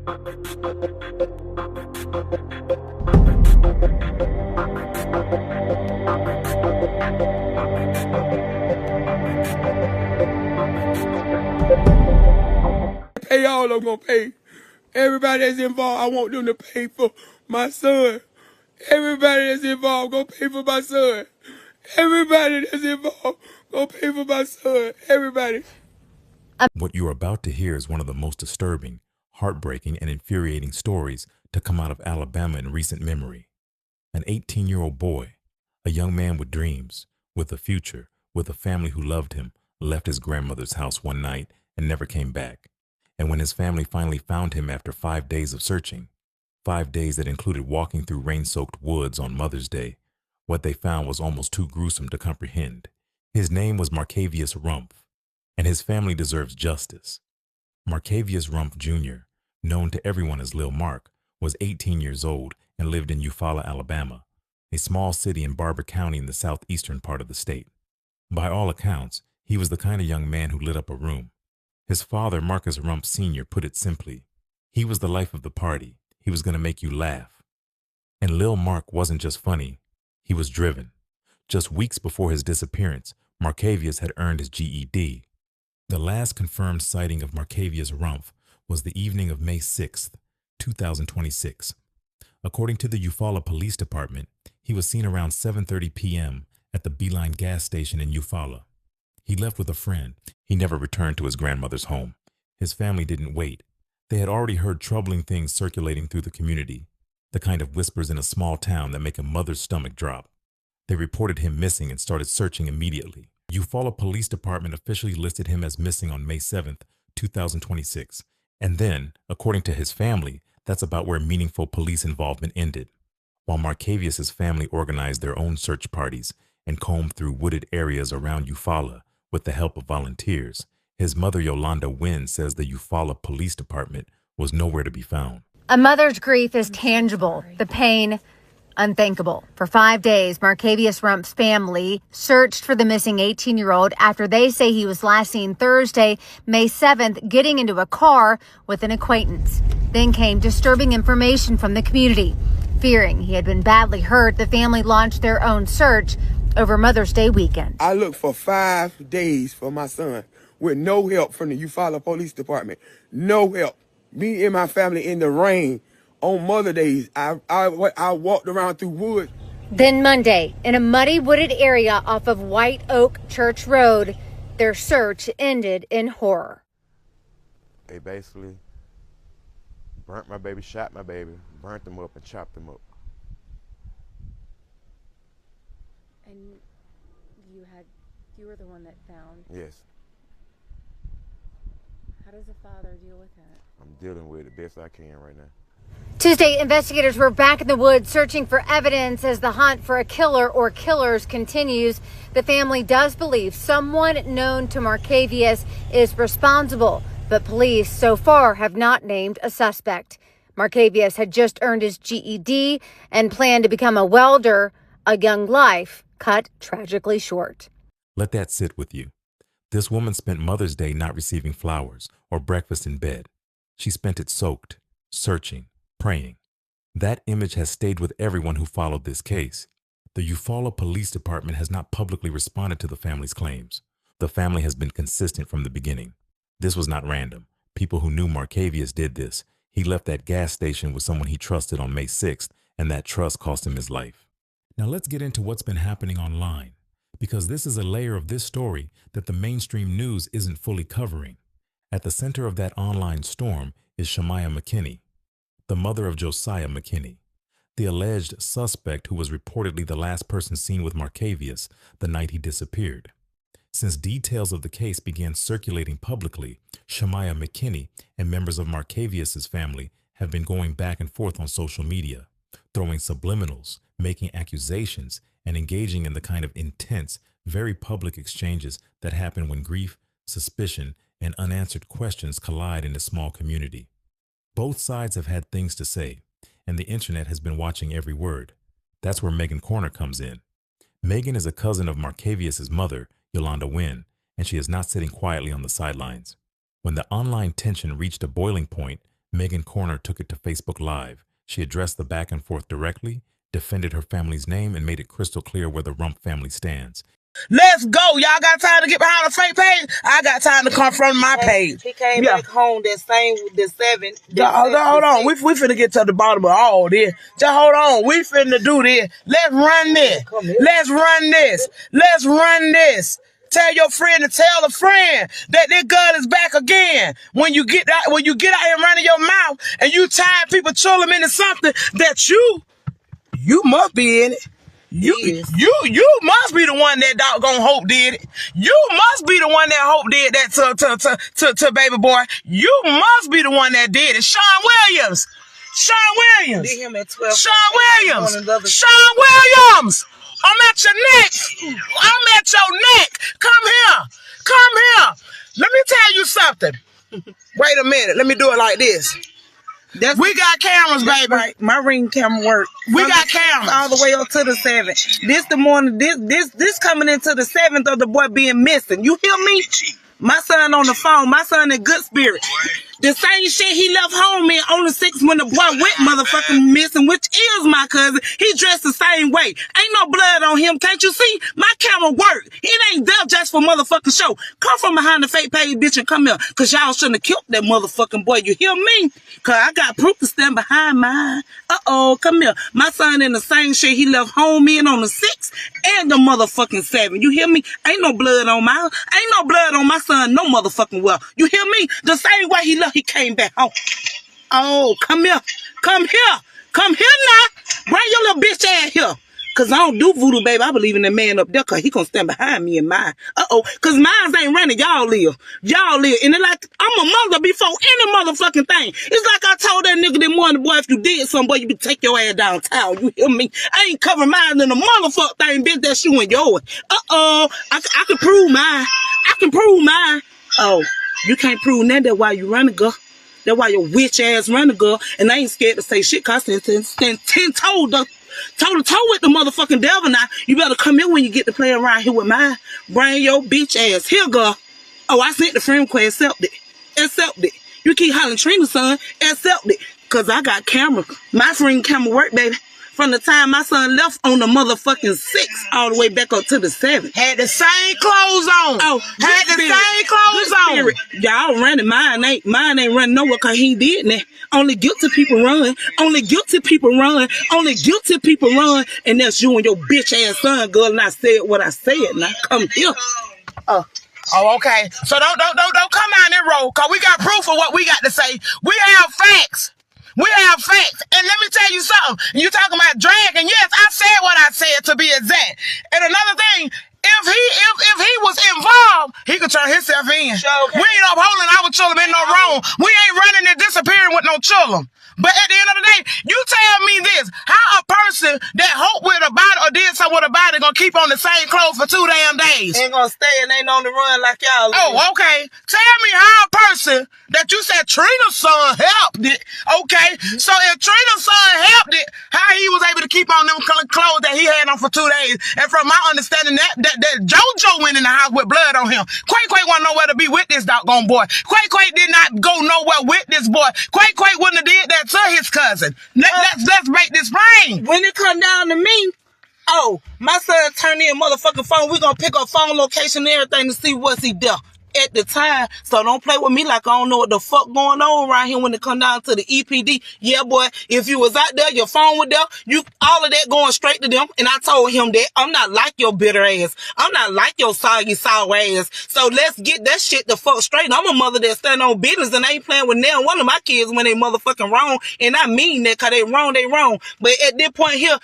Pay all I'm gonna pay. Everybody that's involved, I want them to pay for my son. Everybody that's involved, gonna pay for my son. Everybody that's involved, gonna pay for my son. Everybody. What you are about to hear is one of the most disturbing, heartbreaking, and infuriating stories to come out of Alabama in recent memory. An 18-year-old boy, a young man with dreams, with a future, with a family who loved him, left his grandmother's house one night and never came back. And when his family finally found him after 5 days of searching, 5 days that included walking through rain-soaked woods on Mother's Day, what they found was almost too gruesome to comprehend. His name was Markavious Rumph, and his family deserves justice. Markavious Rumph Jr., known to everyone as Lil Mark, was 18 years old and lived in Eufaula, Alabama, a small city in Barber County in the southeastern part of the state. By all accounts, he was the kind of young man who lit up a room. His father, Markavious Rumph Sr., put it simply, he was the life of the party. He was going to make you laugh. And Lil Mark wasn't just funny, he was driven. Just weeks before his disappearance, Markavious had earned his GED. The last confirmed sighting of Markavious Rumph was the evening of May 6th, 2026. According to the Eufaula Police Department, he was seen around 7:30 p.m. at the Beeline gas station in Eufaula. He left with a friend. He never returned to his grandmother's home. His family didn't wait. They had already heard troubling things circulating through the community, the kind of whispers in a small town that make a mother's stomach drop. They reported him missing and started searching immediately. Eufaula Police Department officially listed him as missing on May 7th, 2026. And then, according to his family, that's about where meaningful police involvement ended. While Markavious's family organized their own search parties and combed through wooded areas around Eufaula with the help of volunteers, his mother Yolanda Wynn says the Eufaula Police Department was nowhere to be found. A mother's grief is tangible, the pain unthinkable. For 5 days, Markavious Rumph's family searched for the missing 18-year-old after they say he was last seen Thursday, May 7th, getting into a car with an acquaintance. Then came disturbing information from the community. Fearing he had been badly hurt, the family launched their own search over Mother's Day weekend. I looked for 5 days for my son with no help from the Eufaula Police Department. No help. Me and my family in the rain on Mother's Day. I walked around through woods. Then Monday, in a muddy wooded area off of White Oak Church Road, their search ended in horror. They basically burnt my baby, shot my baby, burnt them up and chopped them up. And you were the one that found? Yes. How does a father deal with that? I'm dealing with it best I can right now. Tuesday, investigators were back in the woods searching for evidence as the hunt for a killer or killers continues. The family does believe someone known to Markavious is responsible, but police so far have not named a suspect. Markavious had just earned his GED and planned to become a welder, a young life cut tragically short. Let that sit with you. This woman spent Mother's Day not receiving flowers or breakfast in bed. She spent it soaked, searching, praying. That image has stayed with everyone who followed this case. The Eufaula Police Department has not publicly responded to the family's claims. The family has been consistent from the beginning. This was not random. People who knew Markavious did this. He left that gas station with someone he trusted on May 6th, and that trust cost him his life. Now let's get into what's been happening online, because this is a layer of this story that the mainstream news isn't fully covering. At the center of that online storm is Shemaiah McKinney, the mother of Josiah McKinney, the alleged suspect who was reportedly the last person seen with Markavious the night he disappeared. Since details of the case began circulating publicly, Shemaiah McKinney and members of Markavious's family have been going back and forth on social media, throwing subliminals, making accusations, and engaging in the kind of intense, very public exchanges that happen when grief, suspicion, and unanswered questions collide in a small community. Both sides have had things to say, and the internet has been watching every word. That's where Megan Corner comes in. Megan is a cousin of Markavious's mother, Yolanda Wynn, and she is not sitting quietly on the sidelines. When the online tension reached a boiling point, Megan Corner took it to Facebook Live. She addressed the back and forth directly, defended her family's name, and made it crystal clear where the Rumph family stands. Let's go. Y'all got time to get behind a fake page? I got time to confront my page. He came back home the 7. Hold on. We finna get to the bottom of all this. Just hold on. We finna do this. Let's run this. Let's run this. Let's run this. Tell your friend to tell a friend that this gun is back again. When you get out here running your mouth and you tie people chulling into something that you must be in it. You must be the one that doggone Hope did it. You must be the one that Hope did that to baby boy. You must be the one that did it. Sean Williams. Did him at 12. Sean Williams. I'm at your neck. I'm at your neck. Come here. Let me tell you something. Wait a minute. Let me do it like this. We got cameras, baby. Right. My ring camera work. We got cameras all the way up to the 7th. This the morning. This coming into the 7th of the boy being missing. You hear me? My son on the phone. My son in good spirit. The same shit he left home in on the 6th when the boy went motherfucking missing, which is my cousin. He dressed the same way. Ain't no blood on him. Can't you see? My camera work. It ain't there just for motherfucking show. Come from behind the fake page, bitch, and come here. Cause y'all shouldn't have killed that motherfucking boy. You hear me? Cause I got proof to stand behind mine. Come here. My son in the same shit he left home in on the 6th and the motherfucking 7th. You hear me? Ain't no blood on my son no motherfucking well. You hear me? The same way he left, he came back home. Oh, come here now. Bring your little bitch ass here. Cause I don't do voodoo, baby. I believe in that man up there, cause he gonna stand behind me and mine. Cause mine ain't running. Y'all live. And it like, I'm a mother before any motherfucking thing. It's like I told that nigga that morning, boy, if you did something, boy, you could take your ass downtown. You hear me? I ain't covering mine in a motherfucking thing, bitch. That's you and yours. I can prove mine. Oh, you can't prove nothing. That's why you running, girl. That's why your witch ass running, girl. And I ain't scared to say shit, cause I stand 10 toe to toe with the motherfucking devil now. You better come here when you get to play around here with mine. Bring your bitch ass here, girl. Oh, I sent the friend request. Accept it. You keep hollering Trina's son. Accept it. Cause I got camera. My friend camera work, baby. From the time my son left on the motherfucking 6th all the way back up to the 7th. Had the same clothes on. Y'all running. Mine ain't running nowhere cause he did that. Only guilty people run. And that's you and your bitch ass son, girl. And I said what I said. Now come here. Oh, okay. So don't come down that road, cause we got proof of what we got to say. We have facts. And let me tell you something. You talking about dragging? Yes, I said what I said to be exact. And another thing, if he was involved, he could turn himself in. Sure, okay. We ain't upholding our children in no wrong. We ain't running and disappearing with no children. But at the end of the day, you tell me this: how a person that hope with a body or did something with a body gonna keep on the same clothes for 2 damn days? Ain't gonna stay and ain't on the run like y'all. Oh, okay. Tell me how a person that you said Trina's son helped it. Okay. So if Trina's son helped it, how he was able to keep on them clothes that he had on for 2 days? And from my understanding, that JoJo went in the house with blood on him. Quay wasn't nowhere to be with this doggone boy. Quay did not go nowhere with this boy. Quay wouldn't have did that to his cousin. Let's make this plain. When it come down to me, my son turned in motherfucking phone. We gonna pick up phone location and everything to see what's he there at the time. So don't play with me like I don't know what the fuck going on around here when it come down to the EPD. Yeah, boy, if you was out there, your phone was there, all of that going straight to them. And I told him that I'm not like your bitter ass. I'm not like your soggy sour ass. So let's get that shit the fuck straight. I'm a mother that stand on business and I ain't playing with now one of my kids when they motherfucking wrong. And I mean that cause they wrong. But at this point here,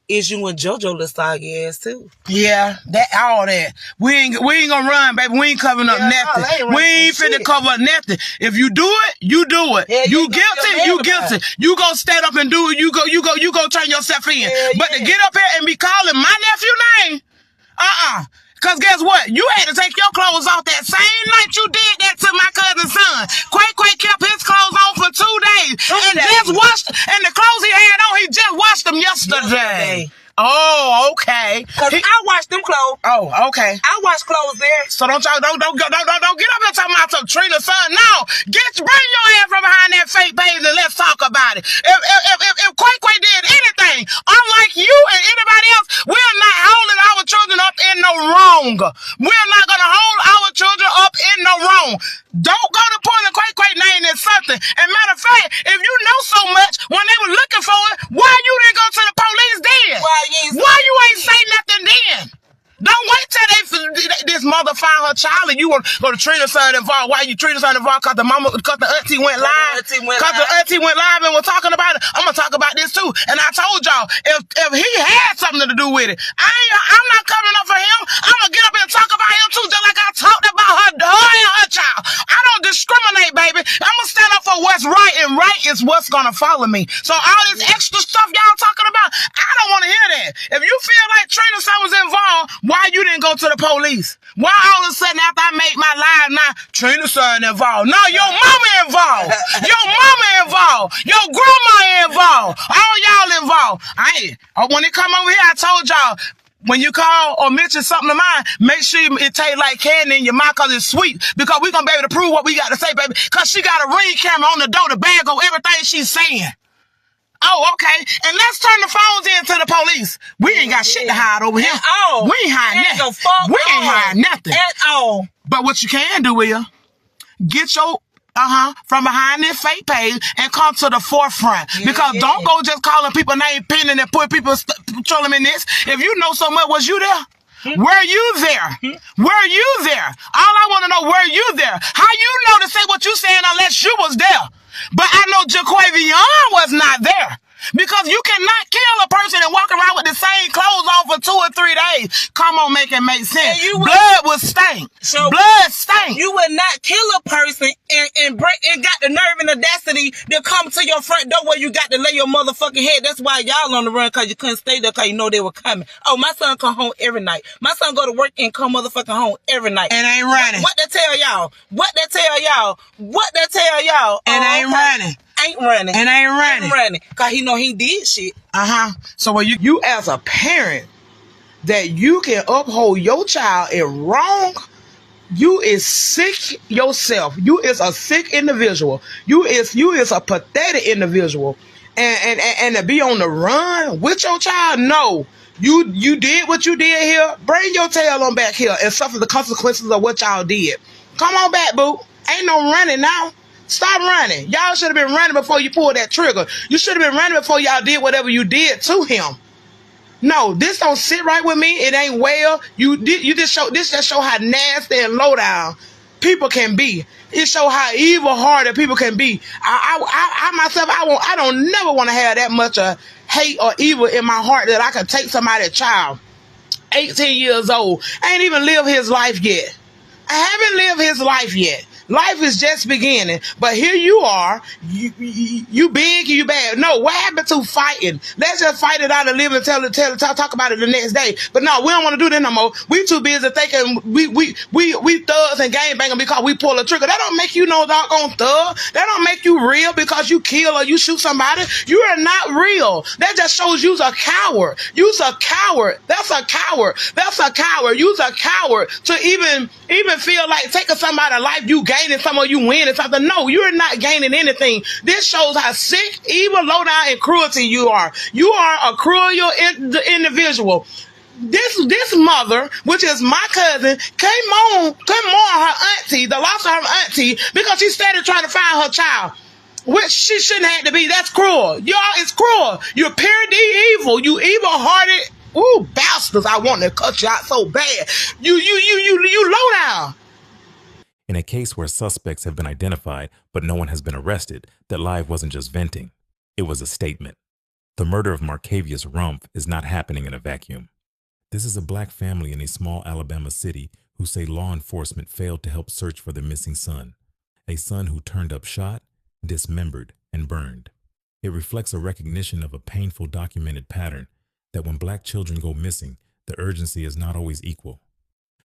is you and JoJo the soggy ass too? Yeah, all that. We ain't gonna run, baby. We ain't covering up nothing. We ain't finna cover up nothing. If you do it, you do it. Yeah, you guilty. You go stand up and do it. You go turn yourself in. But to get up here and be calling my nephew name, Cause guess what? You had to take your clothes off that same night you did that to my cousin's son. Quay kept his clothes on for 2 days. And the clothes he had on, he just washed them yesterday. Oh, okay. Cause I washed them clothes. Oh, okay. I wash clothes there. So don't get up here talking about some Trina's son. No, bring your ass from behind that fake page and let's talk about it. If Quay Quay did anything, unlike you and anybody else, we're not holding our children up in no wrong. We're not going to hold our children up in no wrong. Don't go to point the Quay Quay name is something. And matter of fact, if you know so much when they were looking for it, why you didn't go to the police then? Why you ain't say nothing then? Don't wait till this mother found her child and you want to go to treat her son involved. Why you treat her son involved? Because the auntie went live. Because the auntie went live and was talking about it. I'm going to talk about this too. And I told y'all, if he had something to do with it, I'm not coming up for him. I'm going to get up and talk about him too, just like I talked about her and her child. I don't discriminate, baby. I'm going to stand up for what's right, and right is what's going to follow me. So all this extra stuff y'all talking about, I don't want to hear that. If you feel like Trina's son was involved, why you didn't go to the police? Why all of a sudden after I make my live now, Trina's son involved? No, your mama involved. Your mama involved. Your grandma involved. All y'all involved. When it come over here, I told y'all, when you call or mention something of mine, make sure it tastes like candy in your mouth because it's sweet. Because we're going to be able to prove what we got to say, baby. Because she got a ring camera on the door to bag on everything she's saying. Oh, okay. And let's turn the phones in to the police. We ain't got shit to hide over here. At all. We ain't hiding nothing. We ain't hiding nothing. At all. But what you can do is get your from behind this fake page and come to the forefront. Because don't go just calling people name pinning and put people trolling in this. If you know so much, was you there? Were you there? Were you there? All I want to know, were you there? How you know to say what you saying unless you was there? But I know Jaquavion was not there. Because you cannot kill a person and walk around with the same clothes on for 2 or 3 days. Come on, make it make sense. Blood will stink. So blood stink. You would not kill a person and got the nerve and audacity to come to your front door where you got to lay your motherfucking head. That's why y'all on the run, because you couldn't stay there because you know they were coming. Oh, my son come home every night. My son go to work and come motherfucking home every night. And ain't running. What they tell y'all? What they tell y'all? What they tell y'all? And ain't running. Ain't running. And ain't running. Ain't running. Because he know he did shit. So when you as a parent, that you can uphold your child in wrong, you is sick yourself. You is a sick individual. You is a pathetic individual. And to be on the run with your child, no. You did what you did here. Bring your tail on back here and suffer the consequences of what y'all did. Come on back, boo. Ain't no running now. Stop running. Y'all should have been running before you pulled that trigger. You should have been running before y'all did whatever you did to him. No, this don't sit right with me. It ain't well. This just show how nasty and low down people can be. It show how evil-hearted people can be. I myself, I don't never want to have that much hate or evil in my heart that I can take somebody's child, 18 years old, I ain't even lived his life yet. I haven't lived his life yet. Life is just beginning, but here you are, you big, you bad. No, what happened to fighting? Let's just fight it out and live and talk about it the next day. But no, we don't want to do that no more. We too busy thinking we thugs and gangbangers because we pull a trigger. That don't make you no doggone thug. That don't make you real because you kill or you shoot somebody. You are not real. That just shows you's a coward. You's a coward. That's a coward. That's a coward. You's a coward to even feel like taking somebody's life, you gaining something, you winning something. No, you're not gaining anything. This shows how sick, evil, low down, and cruelty you are. You are a cruel individual. This mother, which is my cousin, came on her auntie, the loss of her auntie, because she started trying to find her child, which she shouldn't have to be. That's cruel. Y'all, it's cruel. You're pure evil. You evil-hearted. Ooh, bastards! I want to cut you out so bad. You low down. In a case where suspects have been identified but no one has been arrested, that live wasn't just venting. It was a statement. The murder of Markavious Rumph is not happening in a vacuum. This is a black family in a small Alabama city who say law enforcement failed to help search for their missing son, a son who turned up shot, dismembered, and burned. It reflects a recognition of a painful documented pattern that when black children go missing, the urgency is not always equal.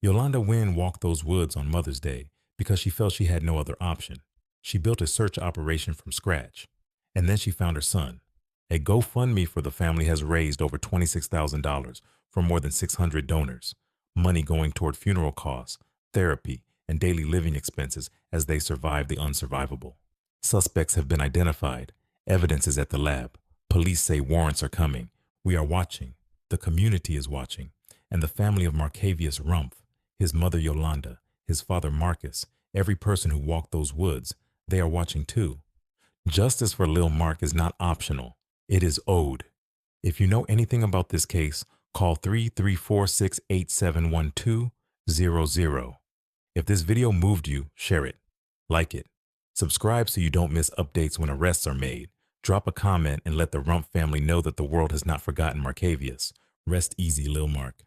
Yolanda Wynn walked those woods on Mother's Day because she felt she had no other option. She built a search operation from scratch, and then she found her son. A GoFundMe for the family has raised over $26,000 from more than 600 donors, money going toward funeral costs, therapy, and daily living expenses as they survive the unsurvivable. Suspects have been identified. Evidence is at the lab. Police say warrants are coming. We are watching. The community is watching. And the family of Markavious Rumph, his mother Yolanda, his father Marcus, every person who walked those woods, they are watching too. Justice for Lil Mark is not optional. It is owed. If you know anything about this case, call 334-687-1200. If this video moved you, share it. Like it. Subscribe so you don't miss updates when arrests are made. Drop a comment and let the Rumph family know that the world has not forgotten Markavious. Rest easy, Lil Mark.